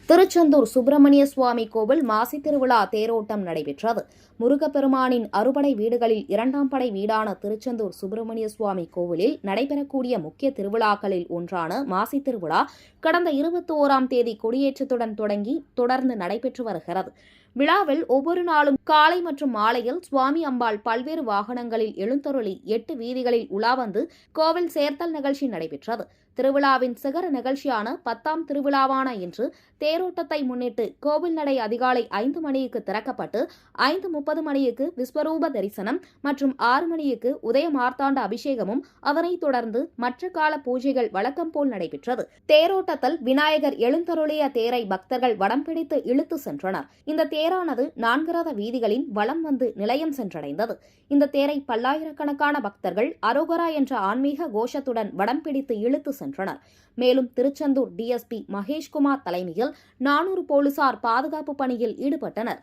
திருச்செந்தூர் சுப்பிரமணிய சுவாமி கோவில் மாசி திருவிழா தேரோட்டம் நடைபெற்றது. முருகப்பெருமானின் அறுபடை வீடுகளில் இரண்டாம் படை வீடான திருச்செந்தூர் சுப்பிரமணிய சுவாமி கோவிலில் நடைபெறக்கூடிய முக்கிய திருவிழாக்களில் ஒன்றான மாசி திருவிழா கடந்த 21ஆம் தேதி கொடியேற்றத்துடன் தொடங்கி தொடர்ந்து நடைபெற்று வருகிறது. விழாவில் ஒவ்வொரு நாளும் காலை மற்றும் மாலையில் சுவாமி அம்பாள் பல்வேறு வாகனங்களில் எழுந்தருளி 8 வீதிகளில் உலா வந்து கோவில் சேர்த்தல் நிகழ்ச்சி நடைபெற்றது. திருவிழாவின் சிகர நிகழ்ச்சியான 10ஆம் திருவிழாவான இன்று தேரோட்டத்தை முன்னிட்டு கோவில் நடை அதிகாலை 5 மணிக்கு திறக்கப்பட்டு 5:30 மணிக்கு விஸ்வரூப தரிசனம் மற்றும் 6 மணிக்கு உதய மார்த்தாண்ட அபிஷேகமும் அதனைத் தொடர்ந்து மற்ற கால பூஜைகள் வழக்கம் போல் நடைபெற்றது. தேரோட்டத்தில் விநாயகர் எழுந்தருளிய தேரை பக்தர்கள் வடம் பிடித்து இழுத்து சென்றனர். இந்த தேரானது 4 ரத வீதிகளின் வலம் வந்து நிலையம் சென்றடைந்தது. இந்த தேரை பல்லாயிரக்கணக்கான பக்தர்கள் அரோகரா என்ற ஆன்மீக கோஷத்துடன் வடம் பிடித்து இழுத்து சென்றனர். மேலும் திருச்செந்தூர் டிஎஸ்பி மகேஷ்குமார் தலைமையில் 400 போலீசார் பாதுகாப்பு பணியில் ஈடுபட்டனர்.